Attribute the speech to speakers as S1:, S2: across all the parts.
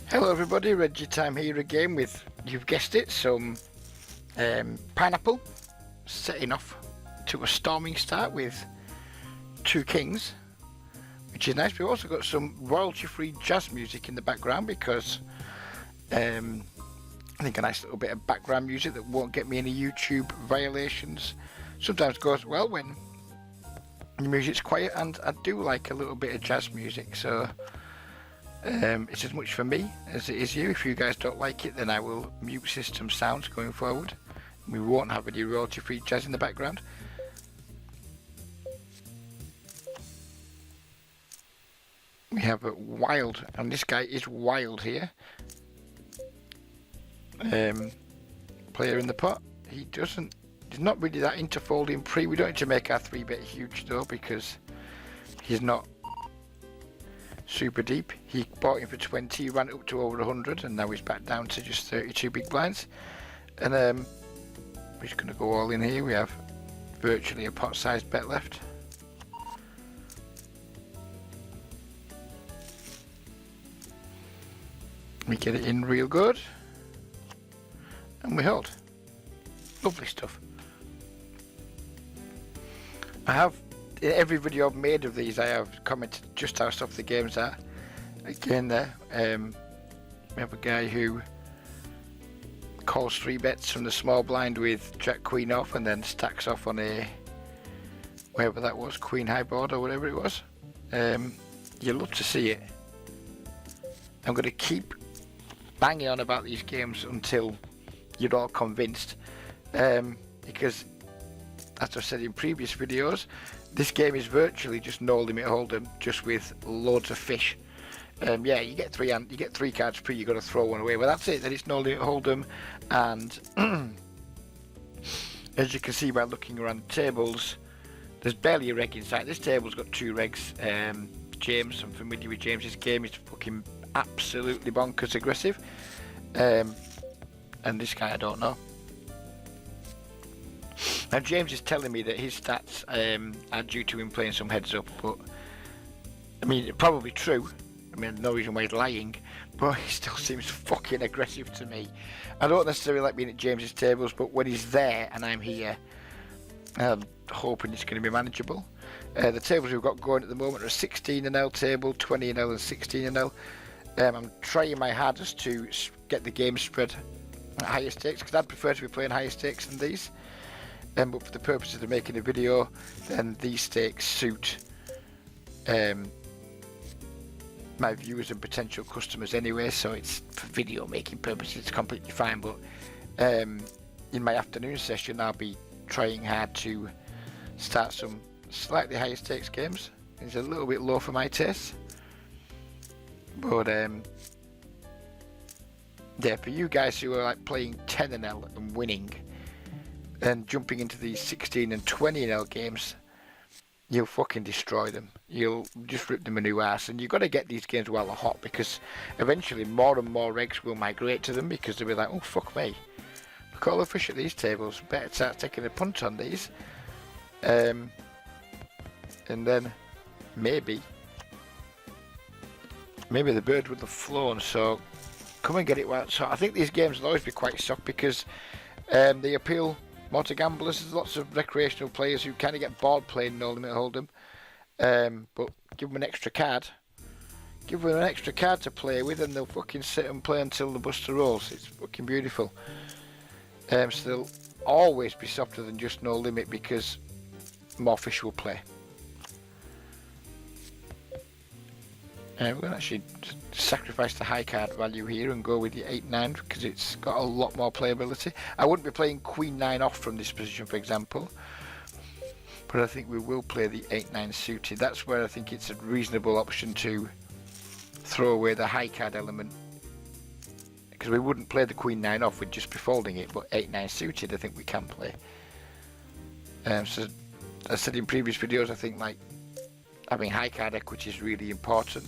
S1: Hello everybody, Reggie Time here again with, you've guessed it, some pineapple, setting off to a storming start with 2 kings, which is nice. We've also got some royalty free jazz music in the background because I think a nice little bit of background music that won't get me any YouTube violations sometimes goes well when the music's quiet, and I do like a little bit of jazz music, so it's as much for me as it is you. If you guys don't like it, then I will mute system sounds going forward. We won't have any royalty free jazz in the background. We have a wild, and this guy is wild here. Player in the pot. He's not really that into folding pre. We don't need to make our 3-bet huge though because he's not super deep. He bought him for 20, ran it up to over 100, and now he's back down to just 32 big blinds. And we're just going to go all in here. We have virtually a pot-sized bet left. We get it in real good, and we hold. Lovely stuff. I have, in every video I've made of these, I have commented just how soft the games are. Again there, we have a guy who calls 3 bets from the small blind with Jack Queen off and then stacks off on a, wherever that was, Queen high board or whatever it was. You love to see it. I'm going to keep banging on about these games until you're all convinced, because as I've said in previous videos, this game is virtually just no limit hold'em, just with loads of fish. Yeah, you get 3 cards pre, you got to throw one away, but that's it. Then it's no limit hold'em, and as you can see by looking around the tables, there's barely a reg inside. This table's got 2 regs. James, I'm familiar with James's game. He's fucking absolutely bonkers aggressive, and this guy I don't know. Now James is telling me that his stats are due to him playing some heads up, but I mean, it's probably true. I mean, no reason why he's lying, but he still seems fucking aggressive to me. I don't necessarily like being at James's tables, but when he's there and I'm here, I'm hoping it's going to be manageable. The tables we've got going at the moment are a 16-0 table, 20-0 and 16-0. I'm trying my hardest to get the game spread at higher stakes, because I'd prefer to be playing higher stakes than these. But for the purposes of making a video, then these stakes suit my viewers and potential customers anyway, so it's for video making purposes, it's completely fine. But in my afternoon session, I'll be trying hard to start some slightly higher stakes games. It's a little bit low for my taste, but yeah, for you guys who are like playing 10-0 and winning, and jumping into these 16 and 20-0 games, you'll fucking destroy them. You'll just rip them a new ass, and you've got to get these games while they're hot, because eventually more and more regs will migrate to them, because they'll be like, oh fuck me, look at all the fish at these tables, better start taking a punt on these. And then maybe the bird would have flown. So come and get it while. So I think these games will always be quite soft, because they appeal more to gamblers. There's lots of recreational players who kind of get bored playing no limit hold'em, but give them an extra card. Give them an extra card to play with, and they'll fucking sit and play until the buster rolls. It's fucking beautiful. So they'll always be softer than just no limit, because more fish will play. We're going to actually sacrifice the high card value here and go with the 8-9, because it's got a lot more playability. I wouldn't be playing Queen 9 off from this position, for example, but I think we will play the 8-9 suited. That's where I think it's a reasonable option to throw away the high card element, because we wouldn't play the Queen 9 off, we'd just be folding it, but 8-9 suited I think we can play. So as I said in previous videos, I think like having high card equity is really important.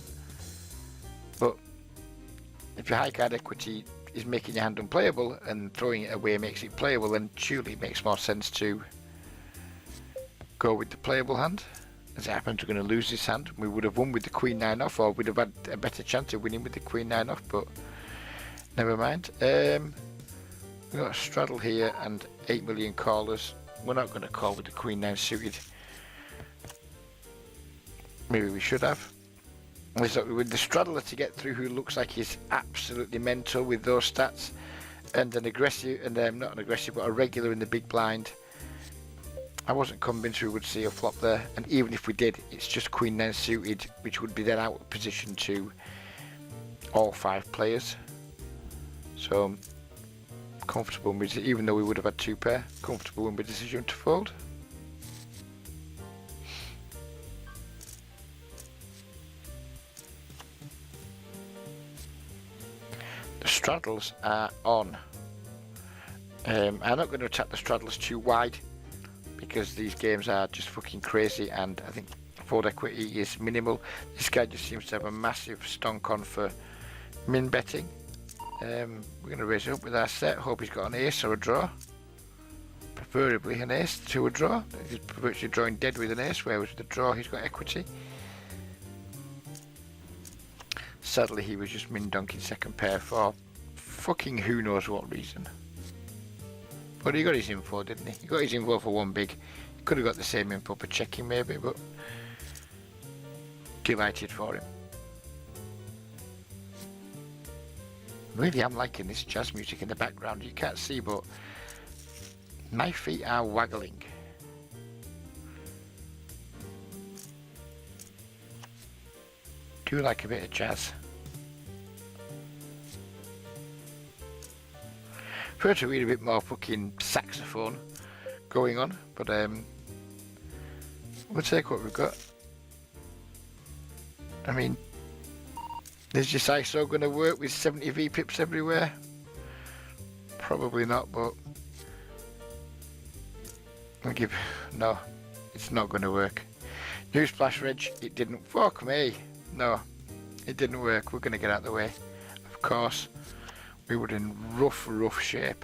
S1: But if your high card equity is making your hand unplayable and throwing it away makes it playable, then surely it makes more sense to go with the playable hand. As it happens, we're going to lose this hand. We would have won with the Queen 9 off, or we'd have had a better chance of winning with the Queen 9 off, but Never mind. We've got a straddle here and 8 million callers. We're not going to call with the Queen 9 suited. Maybe we should have. With the straddler to get through, who looks like he's absolutely mental with those stats, and an aggressive, and not an aggressive, but a regular in the big blind. I wasn't convinced we would see a flop there, and even if we did, it's just Queen 9 suited, which would be then out of position to all 5 players. So comfortable with it, even though we would have had 2 pair, comfortable with the decision to fold. The straddles are on. I'm not going to attack the straddles too wide because these games are just fucking crazy, and I think fold equity is minimal. This guy just seems to have a massive stonk on for min betting. We're going to raise it up with our set. Hope he's got an ace or a draw. Preferably an ace to a draw. He's virtually drawing dead with an ace, whereas with the draw he's got equity. Sadly, he was just min donking second pair for fucking who knows what reason. But he got his info, didn't he? He got his info for one big. He could have got the same info for checking maybe, but delighted for him. Really am liking this jazz music in the background. You can't see, but my feet are waggling. Do like a bit of jazz. Prefer to read a bit more fucking saxophone going on, but we'll take what we've got. I mean, is this ISO going to work with 70 V-pips everywhere? Probably not, but no, it's not going to work. Newsflash, Reg, it didn't. Fuck me. No, it didn't work. We're going to get out of the way. Of course, we were in rough shape.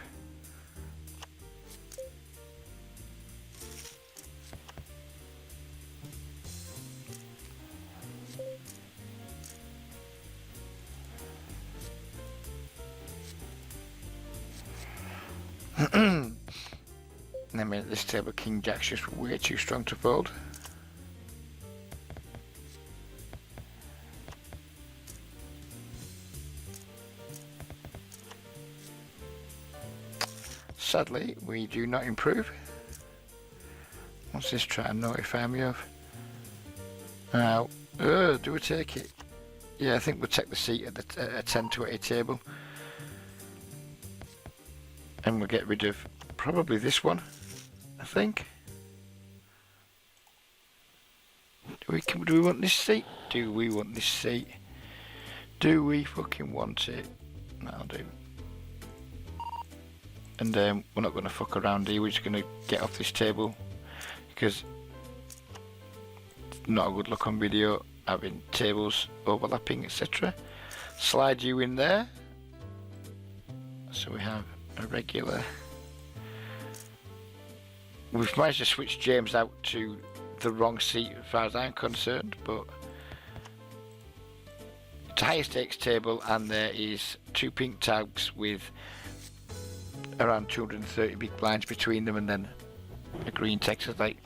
S1: I mean, at this table, King Jack's just way too strong to fold. Sadly, we do not improve. What's this try and notify me of? Now, do we take it? Yeah, I think we'll take the seat at the 10 to 80 table. And we'll get rid of probably this one, I think. Do we want this seat? Do we want this seat? Do we fucking want it? That'll do. And we're not going to fuck around here. We're just going to get off this table because it's not a good look on video having tables overlapping, etc. Slide you in there. So we have a regular. We've managed to switch James out to the wrong seat as far as I'm concerned, but it's a higher stakes table and there is 2 pink tags with around 230 big blinds between them, and then a green text is like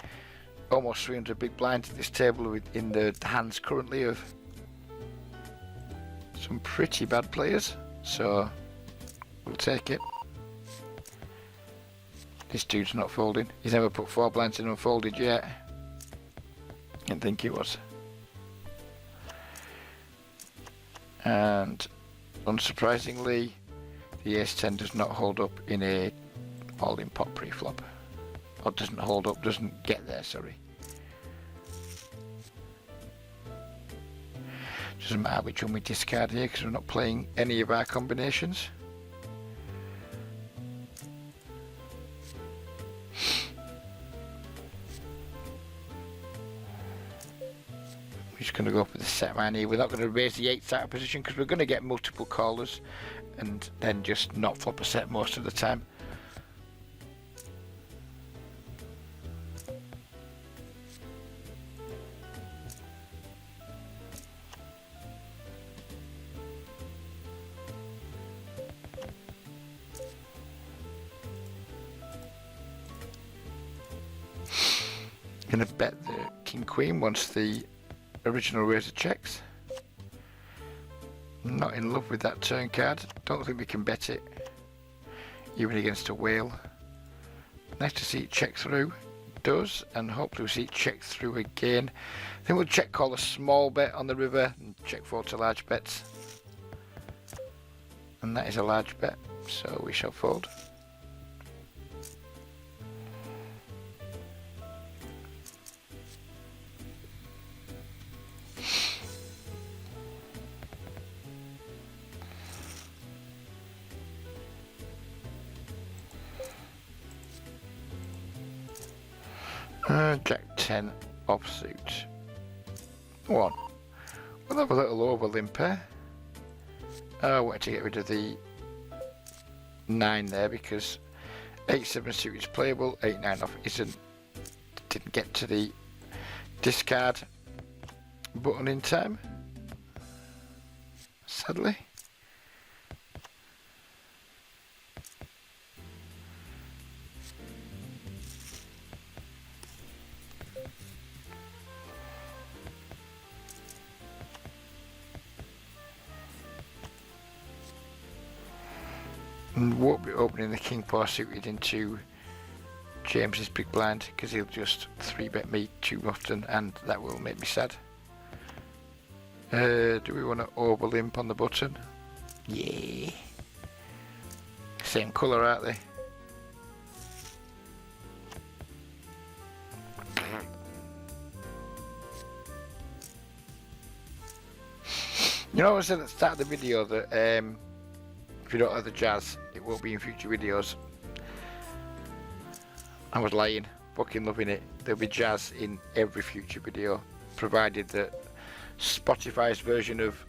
S1: almost 300 big blinds at this table in the hands currently of some pretty bad players, so we'll take it. This dude's not folding. He's never put 4 blinds in unfolded yet. Didn't think he was. And unsurprisingly, the ace-10 does not hold up in a all-in pot pre-flop. Or doesn't hold up, doesn't get there, sorry. Doesn't matter which one we discard here because we're not playing any of our combinations. We're just going to go up with the set man here. We're not going to raise the 8s out of position because we're going to get multiple callers and then just not flop a set most of the time. Gonna bet the king queen once the original razor checks. Not in love with that turn card. Don't think we can bet it, even against a whale. Nice to see it check through. Does, and hopefully we'll see it check through again. I think we'll check call a small bet on the river and check fold to large bets. And that is a large bet, so we shall fold. Jack 10 offsuit. 1. We'll have a little over limper. I wanted to get rid of the 9 there because 8-7 suit is playable, 8-9 off isn't. Didn't get to the discard button in time, sadly. And won't be opening the king 4 suited into James's big blind because he'll just 3-bet me too often and that will make me sad. Do we want to over limp on the button? Yeah. Same colour, aren't they? You know, I said at the start of the video that if you don't have the jazz, it won't be in future videos. I was lying, fucking loving it. There'll be jazz in every future video, provided that Spotify's version of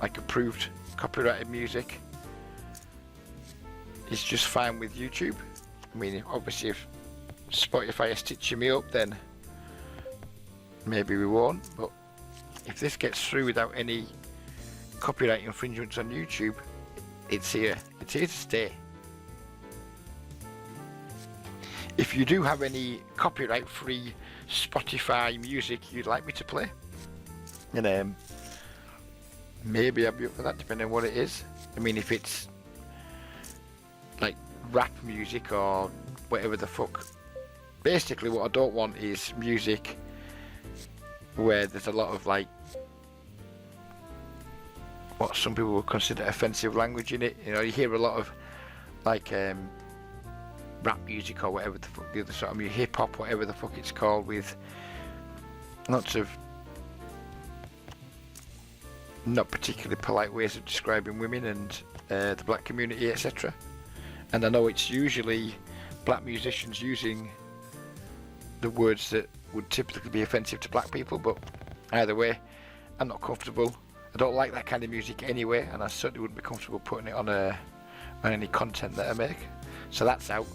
S1: like approved copyrighted music is just fine with YouTube. I mean, obviously if Spotify is stitching me up, then maybe we won't, but if this gets through without any copyright infringements on YouTube, it's here to stay. If you do have any copyright free Spotify music you'd like me to play, and maybe I'll be up for that depending on what it is. I mean, if it's like rap music or whatever the fuck, basically what I don't want is music where there's a lot of like what some people would consider offensive language in it. You know, you hear a lot of like rap music or whatever the fuck the other sort of music, hip hop, whatever the fuck it's called, with lots of not particularly polite ways of describing women and the black community, etc. And I know it's usually black musicians using the words that would typically be offensive to black people, but either way, I'm not comfortable. I don't like that kind of music anyway, and I certainly wouldn't be comfortable putting it on any content that I make. So that's out.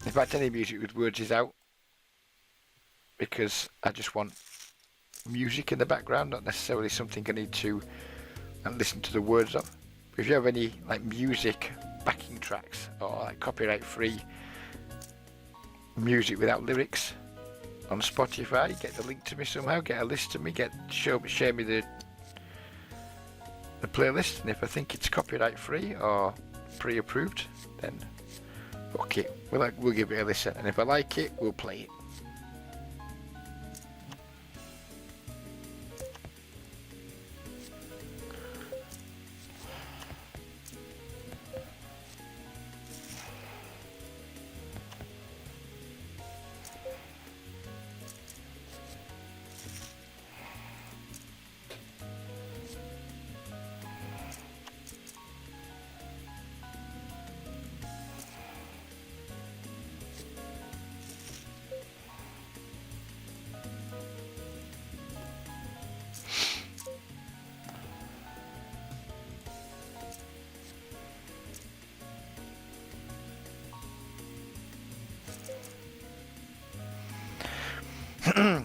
S1: In fact, any music with words is out, because I just want music in the background, not necessarily something I need to listen to the words of. If you have any like music backing tracks or like copyright free music without lyrics on Spotify, get the link to me somehow, get a list to me, share me the playlist, and if I think it's copyright free or pre-approved, then okay, we'll give it a listen, and if I like it, we'll play it.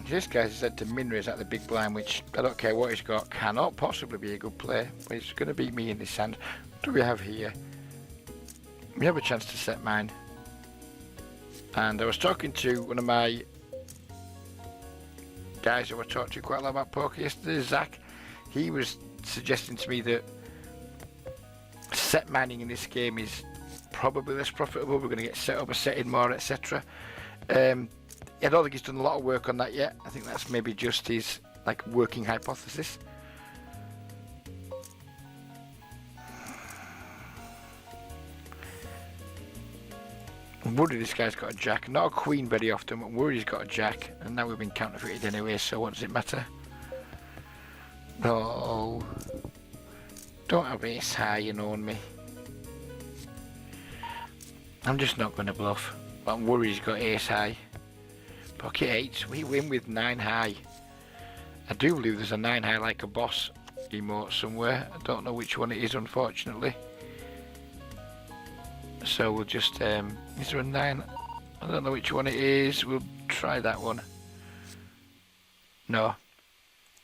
S1: This guy said to Minra's at the big blind, which I don't care what he's got, cannot possibly be a good play, but he's going to beat me in this hand. What do we have here? We have a chance to set mine. And I was talking to one of my guys who I talked to quite a lot about poker yesterday, Zach. He was suggesting to me that set mining in this game is probably less profitable. We're going to get set up a setting more, etc. I don't think he's done a lot of work on that yet. I think that's maybe just his like working hypothesis. I'm worried this guy's got a jack, not a queen very often, but I'm worried he's got a jack, and now we've been counterfeited anyway, so what does it matter? No, don't have ace high, you know me. I'm just not going to bluff, but I'm worried he's got ace high. Pocket 8, we win with 9 high. I do believe there's a 9 high like a boss emote somewhere. I don't know which one it is, unfortunately. So we'll just, is there a 9? I don't know which one it is. We'll try that one. No,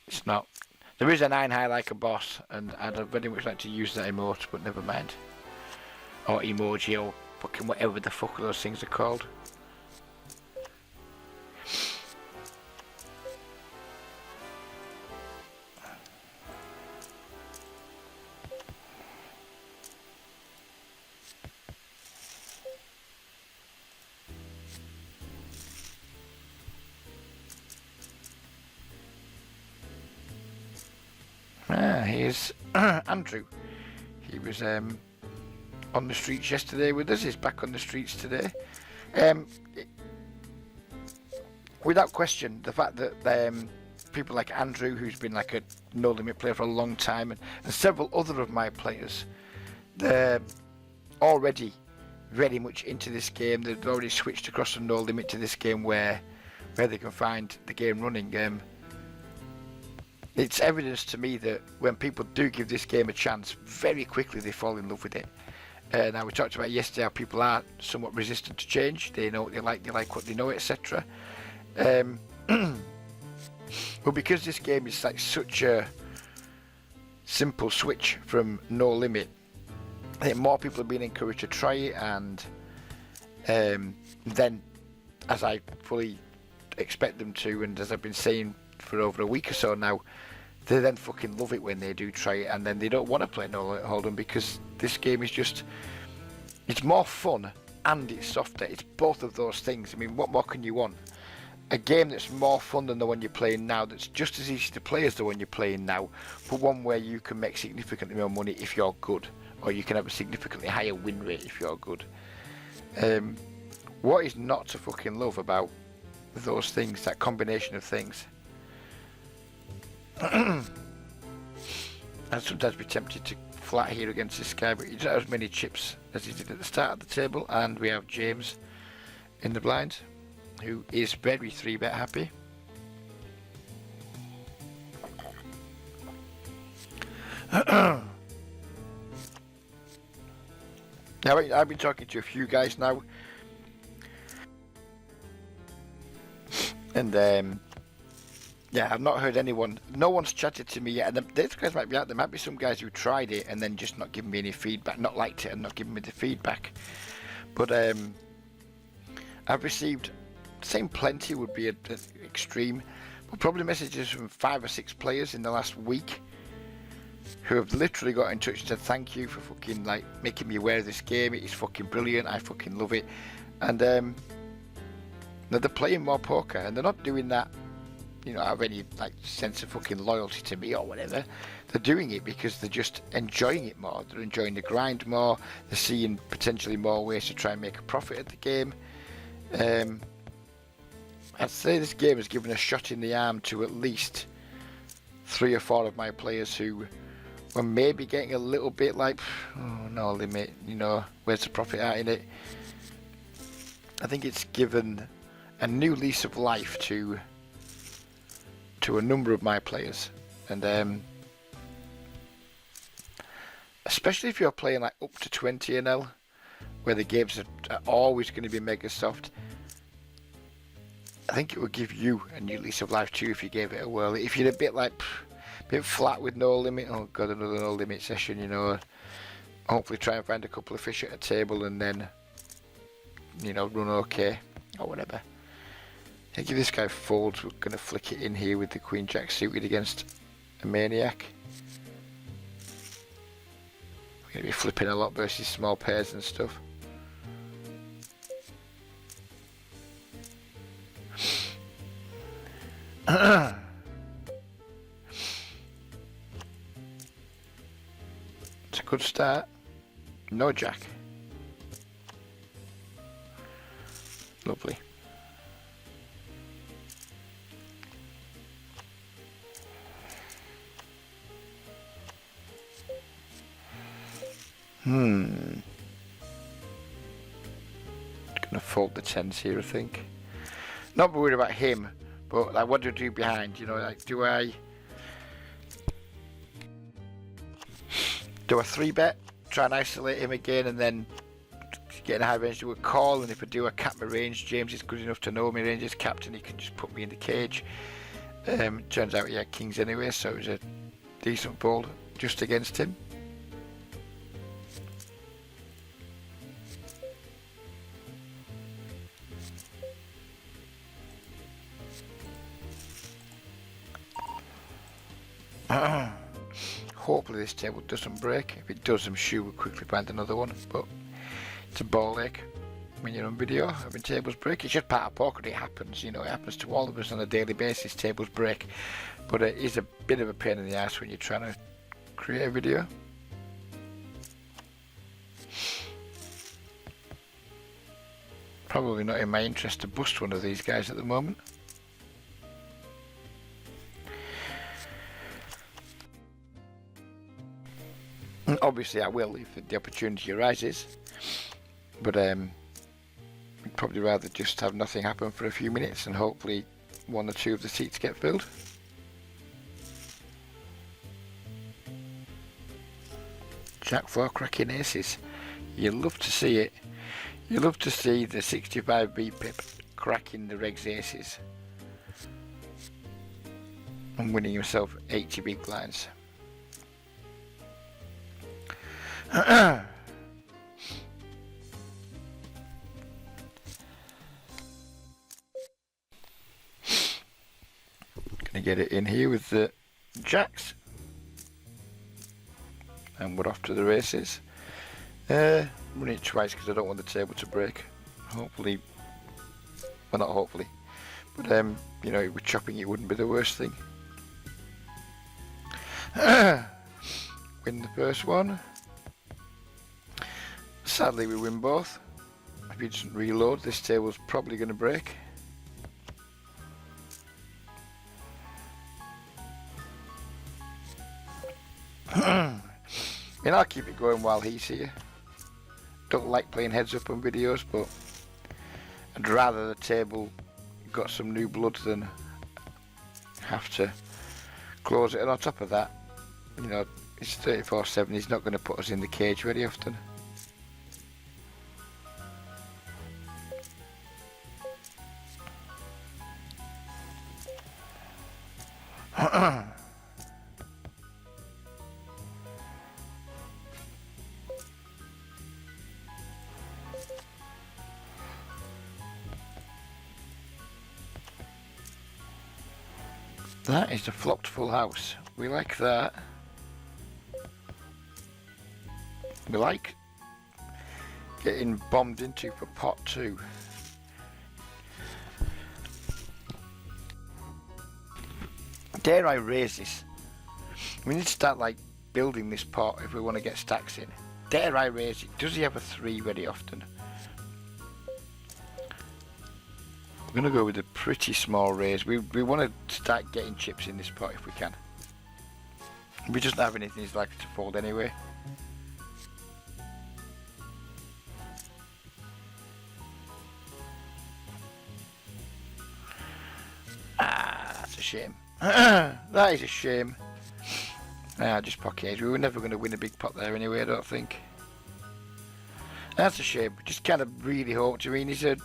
S1: it's not. There is a 9 high like a boss, and I'd very much like to use that emote, but never mind. Or emoji, or fucking whatever the fuck those things are called. Here's Andrew. He was on the streets yesterday with us. He's back on the streets today. Without question, the fact that people like Andrew, who's been like a no limit player for a long time, and several other of my players, they're already very much into this game. They've already switched across from no limit to this game where they can find the game running. It's evidence to me that when people do give this game a chance, very quickly they fall in love with it. Now we talked about yesterday how people are somewhat resistant to change. They know what they like what they know, etc. But because this game is like such a simple switch from no limit, I think more people have been encouraged to try it, and then, as I fully expect them to, and as I've been saying for over a week or so now, they then fucking love it when they do try it, and then they don't want to play no limit hold'em because this game is just, it's more fun and it's softer. It's both of those things. I mean, what more can you want? A game that's more fun than the one you're playing now, that's just as easy to play as the one you're playing now, but one where you can make significantly more money if you're good, or you can have a significantly higher win rate if you're good. What is not to fucking love about those things, that combination of things? I'd sometimes be tempted to flat here against this guy, but he doesn't have as many chips as he did at the start of the table. And we have James in the blind, who is very 3-bet happy. Now, I've been talking to a few guys now, and yeah, I've not heard anyone. No one's chatted to me yet. And these guys might be out. There might be some guys who tried it and then just not giving me any feedback, not liked it and not giving me the feedback. But I've received, saying plenty would be an extreme, but probably messages from 5 or 6 players in the last week who have literally got in touch and said thank you for fucking like making me aware of this game. It is fucking brilliant. I fucking love it. And they're playing more poker, and they're not doing that, you know, have any like sense of fucking loyalty to me or whatever. They're doing it because they're just enjoying it more. They're enjoying the grind more. They're seeing potentially more ways to try and make a profit at the game. I'd say this game has given a shot in the arm to at least 3 or 4 of my players who were maybe getting a little bit like, oh no limit, you know, where's the profit out in it? I think it's given a new lease of life to a number of my players, and especially if you're playing like up to 20 NL, where the games are always going to be mega soft. I think it would give you a new lease of life too if you gave it a whirl. If you're a bit like a bit flat with no limit, oh god, another no limit session, you know, hopefully try and find a couple of fish at a table and then, you know, run okay. or whatever. I think if this guy folds, we're going to flick it in here with the Queen Jack suited against a Maniac. We're going to be flipping a lot versus small pairs and stuff. It's a good start. No jack. Lovely. Gonna fold the tens here, I think. Not worried about him, but like, what do I do behind? You know, like, do I 3-bet, try and isolate him again, and then get in a high range, do a call, and if I do, I cap my range. James is good enough to know my range is capped, and he can just put me in the cage. Turns out he had kings anyway, so it was a decent fold just against him. Hopefully this table doesn't break. If it does, I'm sure we'll quickly find another one, but it's a ball ache when you're on video having tables break. It's just part of poker, it happens, you know, it happens to all of us on a daily basis, tables break, but it is a bit of a pain in the ass when you're trying to create a video. Probably not in my interest to bust one of these guys at the moment. Obviously I will if the opportunity arises, but I'd probably rather just have nothing happen for a few minutes and hopefully one or two of the seats get filled. Jack 4 cracking aces. You love to see it. You love to see the 65B pip cracking the regs aces and winning yourself 80 big blinds. Gonna get it in here with the jacks, and we're off to the races. Run it twice because I don't want the table to break. Hopefully, well, not hopefully, but you know, with chopping it wouldn't be the worst thing. Win the first one. Sadly we win both. If he doesn't reload, this table's probably going to break. And I'll keep it going while he's here. Don't like playing heads up on videos, but I'd rather the table got some new blood than have to close it. And on top of that, you know, it's 34-7, he's not going to put us in the cage very often. That is a flopped full house. We like that. We like getting bombed into for pot 2. Dare I raise this? We need to start like building this pot if we want to get stacks in. Dare I raise it? Does he have a 3 very often? We're going to go with a pretty small raise. We want to start getting chips in this pot if we can. If he doesn't have anything, he's likely to fold anyway. Ah, that's a shame. That is a shame. Just pocket. We were never going to win a big pot there anyway, I don't think. That's a shame. Just kind of really hoped. I mean, he's a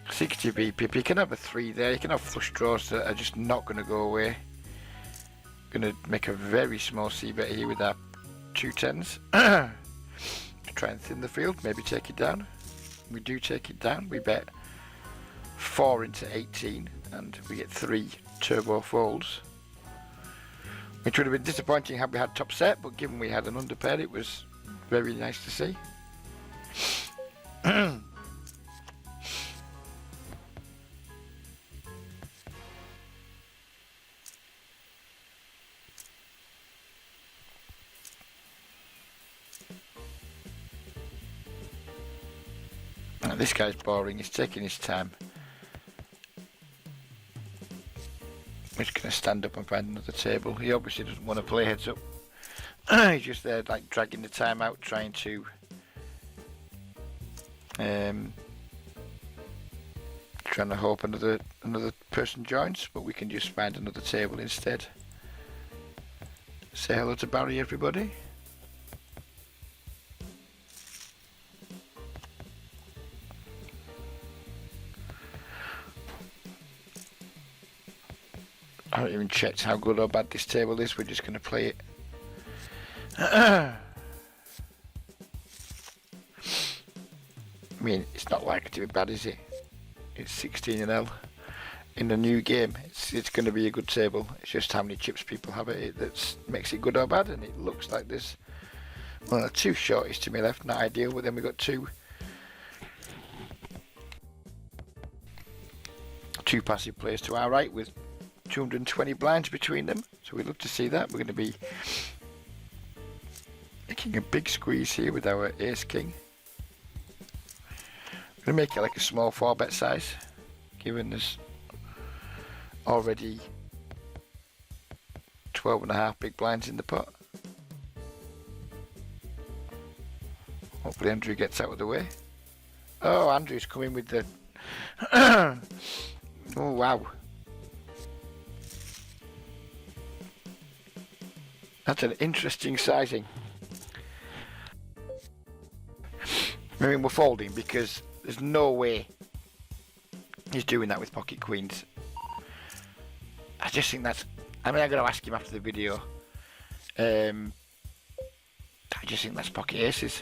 S1: 60B pip. He can have a 3 there. He can have flush draws that are just not going to go away. Going to make a very small C bet here with our 2 10s. To try and thin the field. Maybe take it down. We do take it down. We bet 4 into 18, and we get 3 turbo folds, which would have been disappointing had we had top set, but given we had an underpair, it was very nice to see. This guy's boring, he's taking his time. He's going to stand up and find another table. He obviously doesn't want to play heads up. He's just there like dragging the time out, trying to hope another person joins, but we can just find another table instead. Say hello to Barry, everybody. I haven't even checked how good or bad this table is, we're just going to play it. I mean, it's not likely to be bad, is it? It's 16 and L. In the new game, it's going to be a good table. It's just how many chips people have it that makes it good or bad, and it looks like there's, well, 2 shorties to my left, not ideal, but then we've got two passive players to our right with 220 blinds between them, so we'd love to see that. We're going to be making a big squeeze here with our ace king. We're going to make it like a small 4-bet size, given there's already 12.5 big blinds in the pot. Hopefully Andrew gets out of the way. Oh, Andrew's coming with the oh wow, that's an interesting sizing. I mean, we're folding because there's no way he's doing that with pocket queens. I just think that's, I mean, I'm going to ask him after the video. I just think that's pocket aces.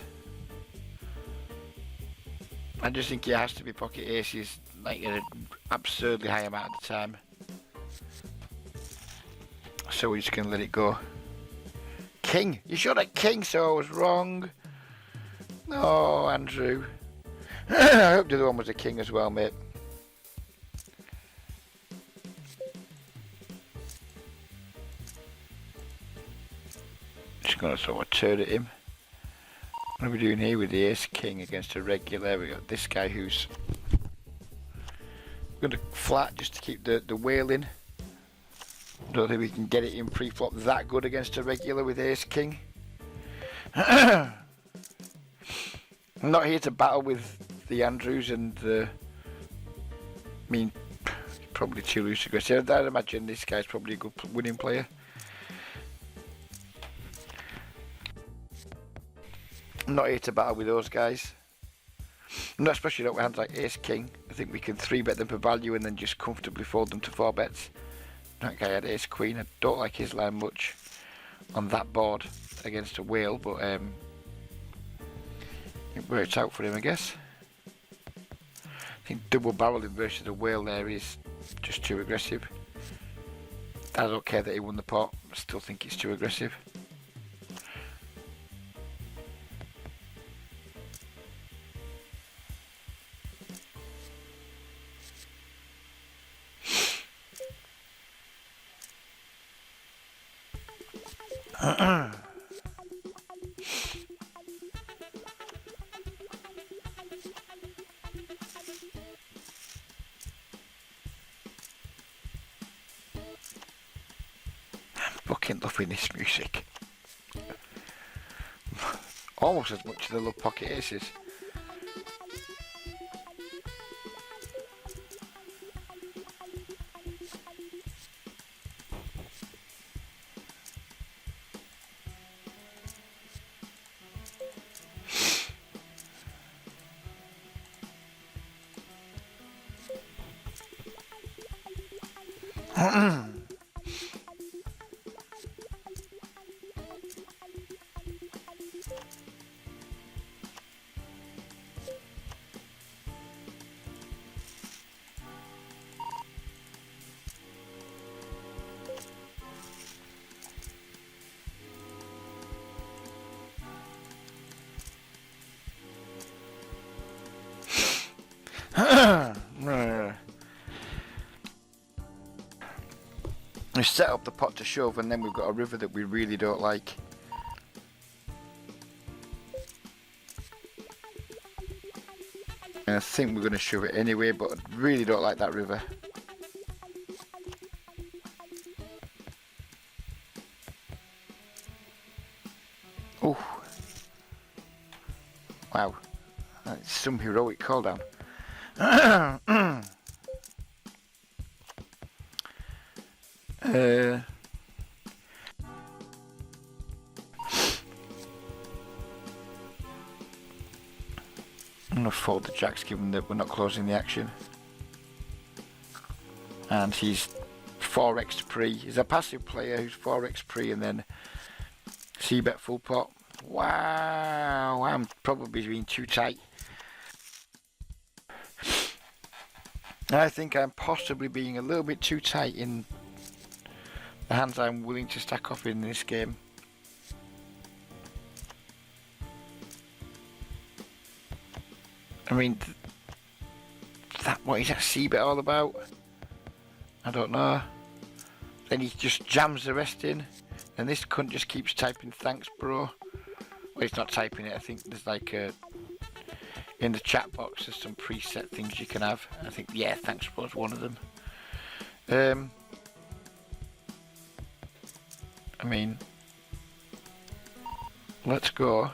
S1: I just think it has to be pocket aces, like an absurdly high amount of the time. So we're just going to let it go. King! You shot at king, so I was wrong. No, Andrew. I hope the other one was a king as well, mate. Just going to sort of turn at him. What are we doing here with the ace king against a regular? We got this guy who's going to flat just to keep the whale in. Don't think we can get it in pre-flop that good against a regular with ace king. I'm not here to battle with the Andrews and I mean, probably too loose aggressive. I'd imagine this guy's probably a good winning player. I'm not here to battle with those guys. Not especially not with hands like ace king. I think we can 3-bet them for value and then just comfortably fold them to 4-bets. That guy had ace queen. I don't like his line much on that board against a whale, but it worked out for him, I guess. I think double barreling versus a whale there is just too aggressive. I don't care that he won the pot, I still think it's too aggressive. Fucking loving this music. Almost as much as I love pocket aces. We set up the pot to shove, and then we've got a river that we really don't like. And I think we're going to shove it anyway, but I really don't like that river. Oh, wow, that's some heroic call down. I'm going to fold the jacks given that we're not closing the action. And he's 4x pre. He's a passive player who's 4x pre and then c-bet full pot. Wow, I'm probably being too tight. I think I'm possibly being a little bit too tight in the hands I'm willing to stack off in this game. I mean, what is that c-bet all about? I don't know. Then he just jams the rest in, and this cunt just keeps typing thanks bro. Well, he's not typing it. I think there's like in the chat box there's some preset things you can have. I think, yeah, thanks bro is one of them. I mean, let's go.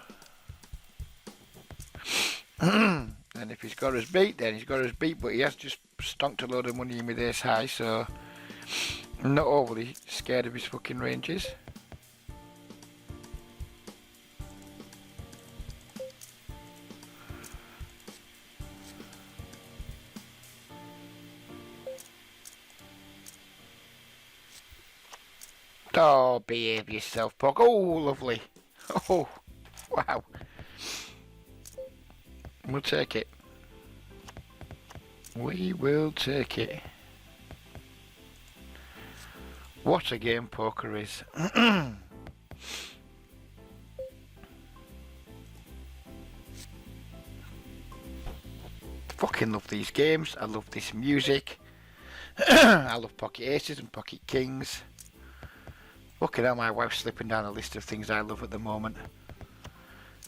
S1: And if he's got us beat, then he's got us beat, but he has just stonked a load of money in with ace high, so I'm not overly scared of his fucking ranges. Oh, behave yourself, Puck. Oh, lovely. Oh, wow. We'll take it. We will take it. What a game poker is. Fucking love these games. I love this music. I love pocket aces and pocket kings. Fucking hell, my wife's slipping down a list of things I love at the moment.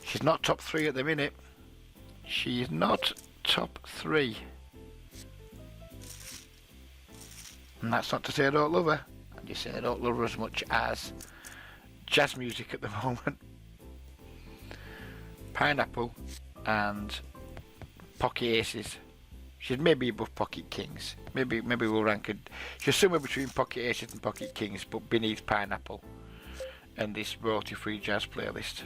S1: She's not top 3 at the minute. She is not top 3. And that's not to say I don't love her. I'm just saying I don't love her as much as jazz music at the moment. Pineapple and pocket aces. She's maybe above pocket kings. Maybe we'll rank her. She's somewhere between pocket aces and pocket kings, but beneath pineapple and this royalty-free jazz playlist.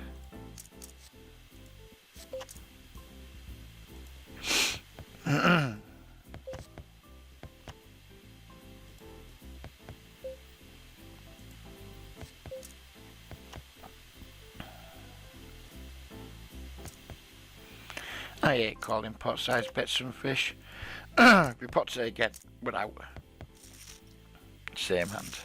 S1: I hate calling pot size bets from fish. If we pot say again, we're out. Same hand.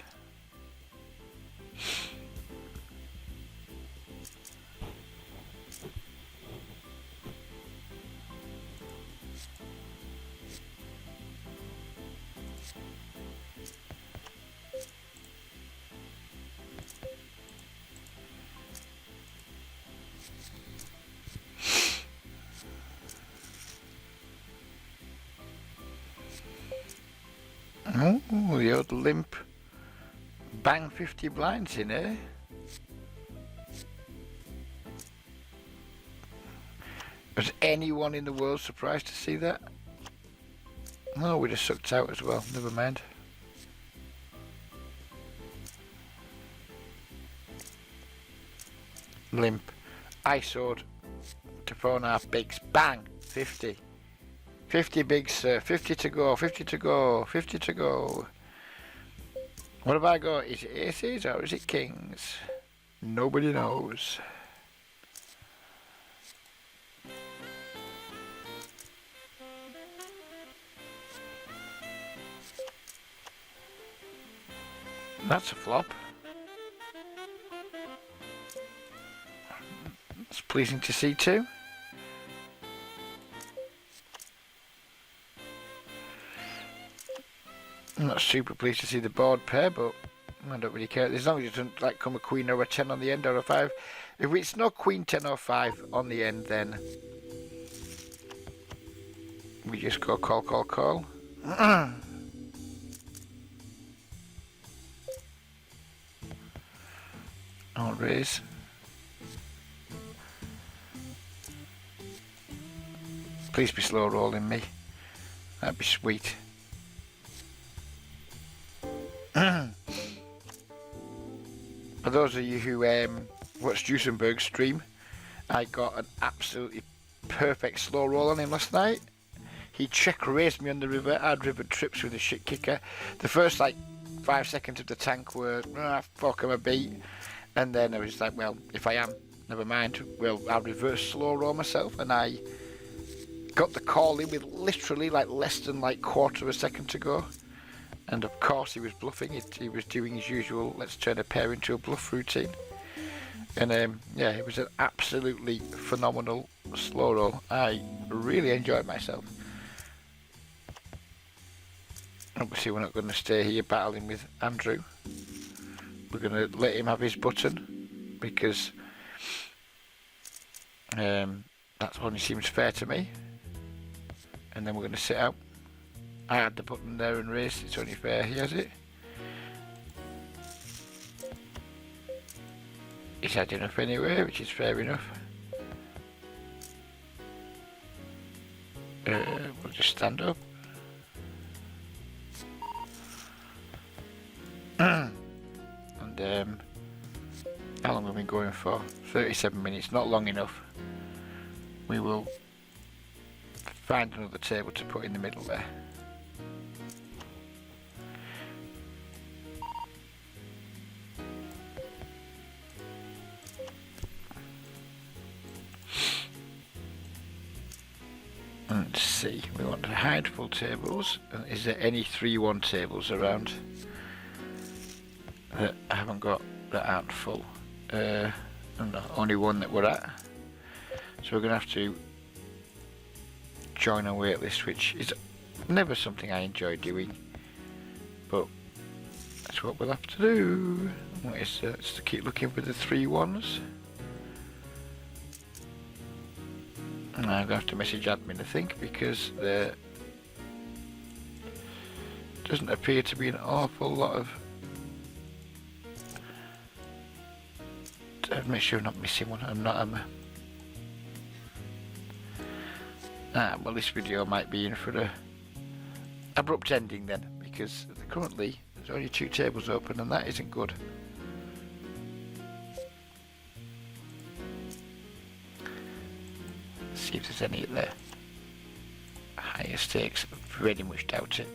S1: Oh, the old limp. Bang 50 blinds in, eh? Was anyone in the world surprised to see that? No, we just sucked out as well. Never mind. Limp. ISO'd to 4.5 bigs. Bang! 50. 50 bigs, sir. 50 to go. 50 to go. 50 to go. What have I got? Is it aces or is it kings? Nobody knows. That's a flop. It's pleasing to see too. I'm not super pleased to see the board pair, but I don't really care. As long as it doesn't like come a queen or a 10 on the end or a 5. If it's no queen, 10 or 5 on the end, then we just go call, call, call. I'll raise. Please be slow rolling me. That'd be sweet. For those of you who watched Duesenberg's stream, I got an absolutely perfect slow roll on him last night. He check raised me on the river. I'd river trips with a shit kicker. The first like 5 seconds of the tank were fuck, I'm a beat, and then I was like, well, if I am, never mind. Well, I'll reverse slow roll myself, and I got the call in with literally like less than like quarter of a second to go. And of course he was bluffing. He was doing his usual let's turn a pair into a bluff routine. And yeah, it was an absolutely phenomenal slow roll. I really enjoyed myself. Obviously we're not going to stay here battling with Andrew. We're going to let him have his button because that's only seems fair to me. And then we're going to sit out. I had the button there and raised, it's only fair he has it. He's had enough anyway, which is fair enough. We'll just stand up. And how long have we been going for? 37 minutes, not long enough. We will find another table to put in the middle there. Let's see, we want to hide full tables. Is there any 3-1 tables around that I haven't got that aren't full? No, only one that we're at. So we're going to have to join our wait list, which is never something I enjoy doing, but that's what we'll have to do. What is that? It's to keep looking for the 3-1s. I'm going to have to message admin, I think, because there doesn't appear to be an awful lot of... Make sure I'm not missing one. I'm not, am I? Well, this video might be in for a abrupt ending then, because currently there's only 2 tables open and that isn't good. See if there's any at the higher stakes. Very much doubt it.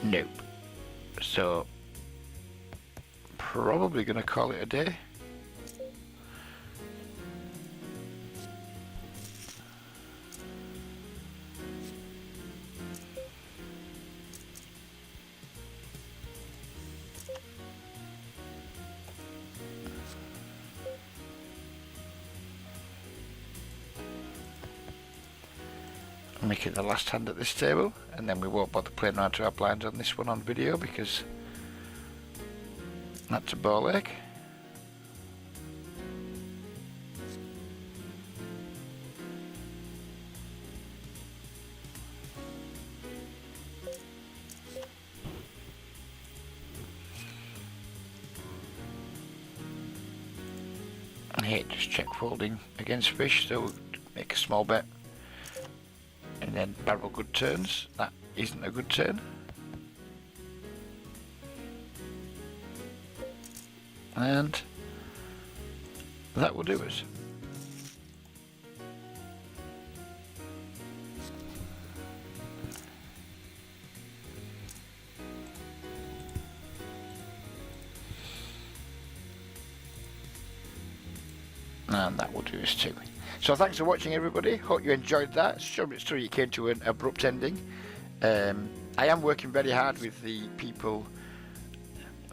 S1: Nope. So probably gonna call it a day. Make it the last hand at this table, and then we won't bother playing around to our blinds on this one on video because that's a ball egg. I hate just check folding against fish, so we'll make a small bet. And then barrel good turns. That isn't a good turn. And that will do us. And that will do us too. So thanks for watching, everybody. Hope you enjoyed that. Sorry you came to an abrupt ending. I am working very hard with the people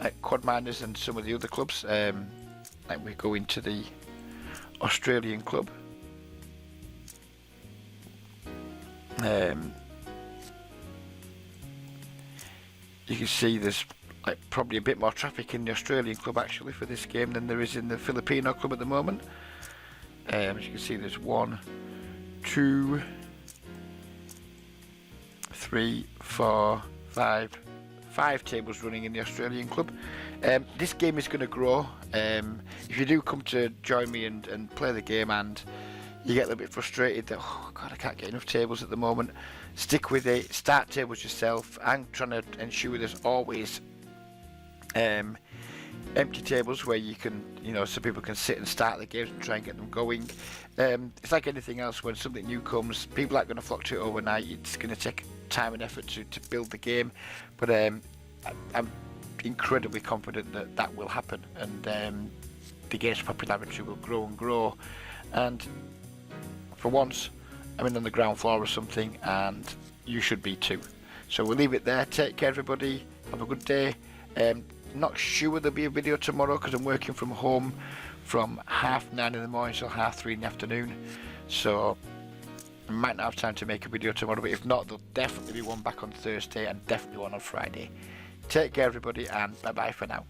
S1: at Quad Miners and some of the other clubs. Like we go into the Australian club. You can see there's like probably a bit more traffic in the Australian club actually for this game than there is in the Filipino club at the moment. As you can see, there's 1, 2, 3, 4, 5 tables running in the Australian club. This game is going to grow. If you do come to join me and play the game and you get a little bit frustrated that, oh god, I can't get enough tables at the moment, stick with it, start tables yourself. I'm trying to ensure there's always empty tables where you can, so people can sit and start the games and try and get them going. It's like anything else, when something new comes, people aren't going to flock to it overnight. It's going to take time and effort to build the game, but I'm incredibly confident that that will happen, and the game's popularity will grow and grow, and for once I'm in on the ground floor or something, and you should be too. So we'll leave it there. Take care everybody, have a good day. Not sure there'll be a video tomorrow because I'm working from home from 9:30 in the morning till 3:30 in the afternoon, so I might not have time to make a video tomorrow, but if not, there'll definitely be one back on Thursday and definitely one on Friday. Take care everybody, and bye bye for now.